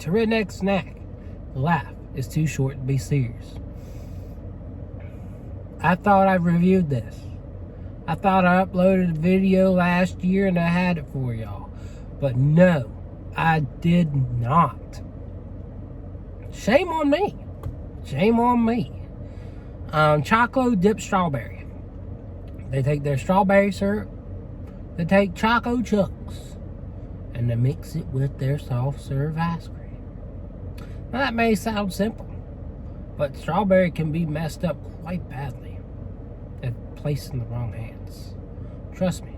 It's a redneck snack. Laugh is too short to be serious. I thought I reviewed this. I thought I uploaded a video last year and I had it for y'all. But no, I did not. Shame on me. Shame on me. Choco dipped strawberry. They take their strawberry syrup, they take Choco chunks, and they mix it with their soft serve ice cream. Now that may sound simple, but strawberry can be messed up quite badly if placed in the wrong hands. Trust me,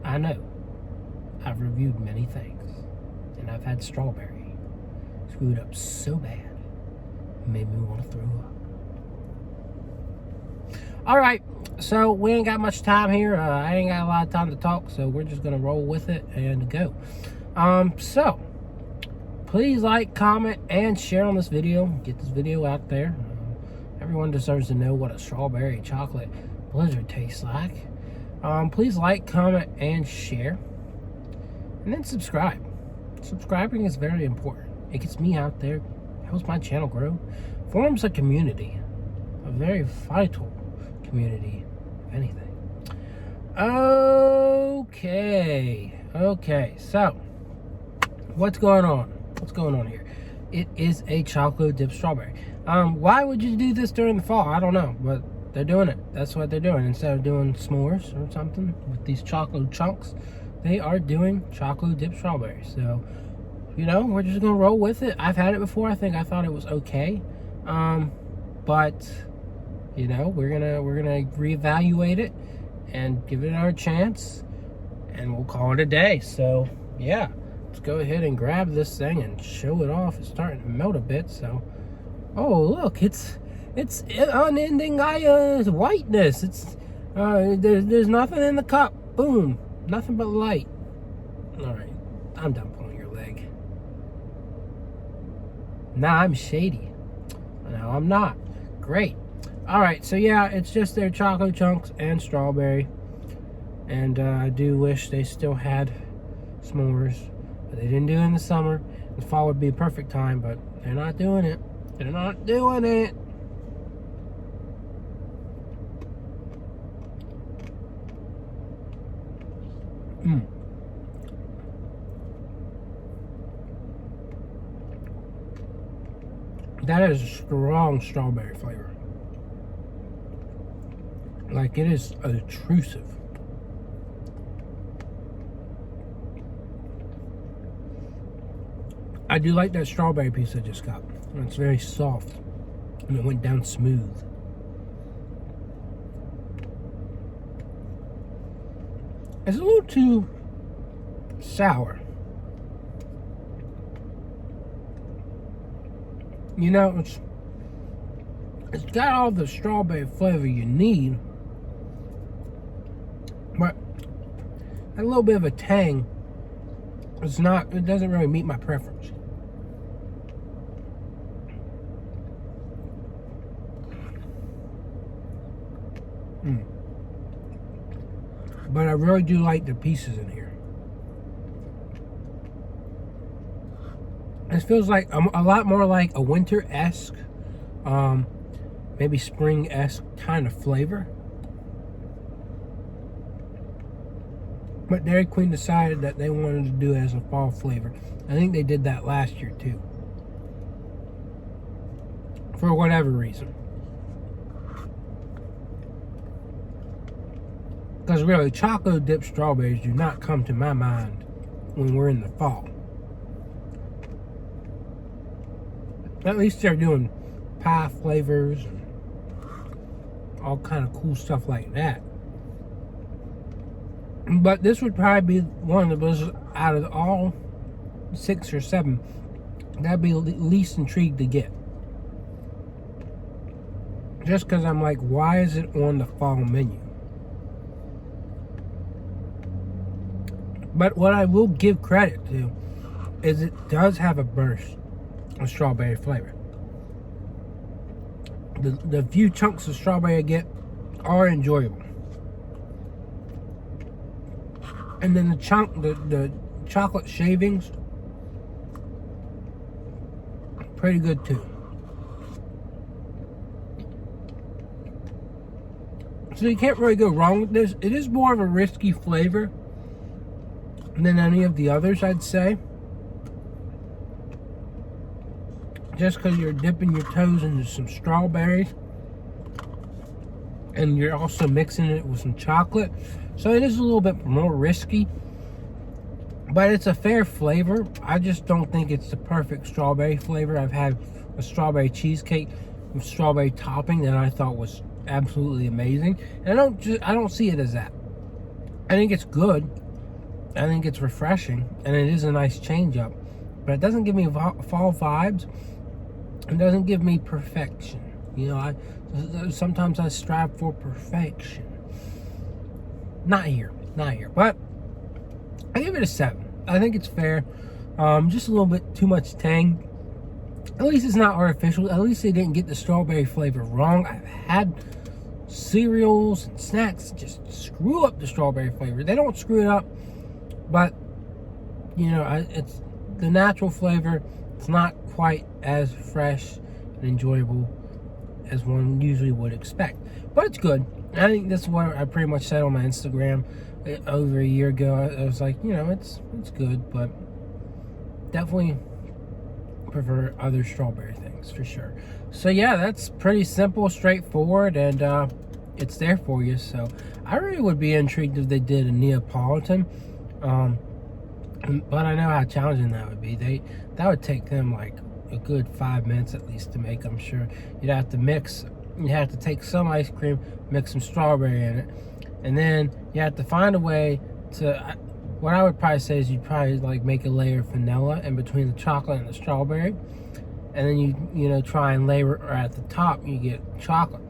I know. I've reviewed many things, and I've had strawberry screwed up so bad, it made me want to throw up. Alright, so we ain't got much time here. I ain't got a lot of time to talk, so we're just going to roll with it and go. So, please like, comment, and share on this video. Get this video out there. Everyone deserves to know what a strawberry chocolate blizzard tastes like. Please like, comment, and share. And then subscribe. Subscribing is very important. It gets me out there, helps my channel grow, forms a community, a very vital community, if anything. Okay, so what's going on? What's going on here? It is a Choco dipped strawberry. Why would you do this during the fall? I don't know, but they're doing it. That's what they're doing. Instead of doing s'mores or something with these chocolate chunks, they are doing Choco dipped strawberry. So, you know, we're just gonna roll with it. I've had it before. I thought it was okay, but you know, we're gonna reevaluate it and give it our chance, and we'll call it a day. So yeah, let's go ahead and grab this thing and show it off. It's starting to melt a bit. So, oh look, it's unending whiteness. It's there's nothing in the cup. Boom, nothing but light. All right, I'm done pulling your leg. Nah, I'm shady. No, I'm not. Great. All right, so yeah, it's just their Choco chunks and strawberry. And I do wish they still had s'mores, but they didn't do it in the summer. The fall would be a perfect time, but they're not doing it. They're not doing it. That is a strong strawberry flavor. Like, it is intrusive. I do like that strawberry piece I just got. It's very soft, and it went down smooth. It's a little too sour. You know, it's got all the strawberry flavor you need, but a little bit of a tang. It doesn't really meet my preference. But I really do like the pieces in here. It feels like a lot more like a winter-esque, maybe spring-esque kind of flavor. But Dairy Queen decided that they wanted to do it as a fall flavor. I think they did that last year too, for whatever reason. Because really, Choco dipped strawberries do not come to my mind when we're in the fall. At least they're doing pie flavors and all kind of cool stuff like that. But this would probably be one of the blizzards out of all 6 or 7 that I'd be least intrigued to get. Just because I'm like, why is it on the fall menu? But what I will give credit to is it does have a burst of strawberry flavor. The few chunks of strawberry I get are enjoyable. And then the chocolate shavings pretty good too. So you can't really go wrong with this. It is more of a risky flavor than any of the others, I'd say. Just because you're dipping your toes into some strawberries. And you're also mixing it with some chocolate. So it is a little bit more risky. But it's a fair flavor. I just don't think it's the perfect strawberry flavor. I've had a strawberry cheesecake with strawberry topping that I thought was absolutely amazing. And I don't see it as that. I think it's good. I think it's refreshing. And it is a nice change up. But it doesn't give me fall vibes. It doesn't give me perfection. You know, sometimes I strive for perfection. Not here. But I give it a 7. I think it's fair. Just a little bit too much tang. At least it's not artificial. At least they didn't get the strawberry flavor wrong. I've had cereals and snacks just screw up the strawberry flavor. They don't screw it up, but you know, it's the natural flavor. It's not quite as fresh and enjoyable as one usually would expect, but it's good. I think this is what I pretty much said on my Instagram over a year ago. I was like, you know, it's good, but definitely prefer other strawberry things for sure. So yeah, that's pretty simple, straightforward, and it's there for you. So I really would be intrigued if they did a Neapolitan, but I know how challenging that would be. That would take them like a good 5 minutes at least to make. I'm sure you'd have to take some ice cream, mix some strawberry in it, and then you have to find a way to, what I would probably say is you'd probably like make a layer of vanilla in between the chocolate and the strawberry, and then you know, try and layer, or at the top you get chocolate.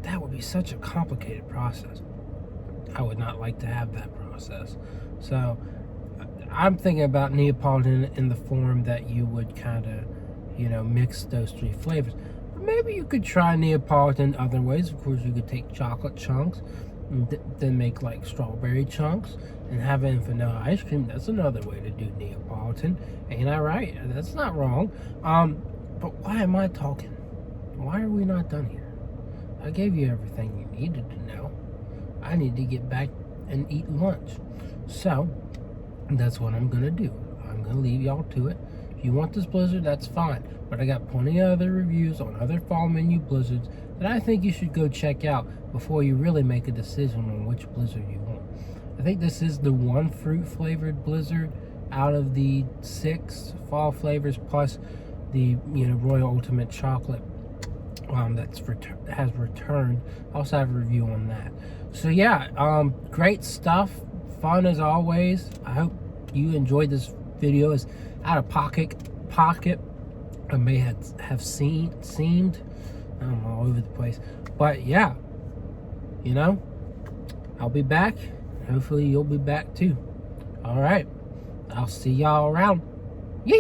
That would be such a complicated process. I would not like to have that process. So I'm thinking about Neapolitan in the form that you would kind of, you know, mix those 3 flavors. Maybe you could try Neapolitan other ways. Of course, you could take chocolate chunks and then make like strawberry chunks and have it in vanilla ice cream. That's another way to do Neapolitan. Ain't I right? That's not wrong. But why am I talking? Why are we not done here? I gave you everything you needed to know. I need to get back and eat lunch. So that's what I'm gonna do. I'm gonna leave y'all to it. If you want this blizzard, that's fine. But I got plenty of other reviews on other fall menu blizzards that I think you should go check out before you really make a decision on which blizzard you want. I think this is the one fruit flavored blizzard out of the 6 fall flavors, plus the, you know, Royal Ultimate Chocolate has returned. I also have a review on that. So yeah, great stuff, fun as always. I hope you enjoyed this video. It's out of pocket. I may have seemed I'm all over the place, but yeah, you know, I'll be back. Hopefully you'll be back too. All right, I'll see y'all around. Yeah.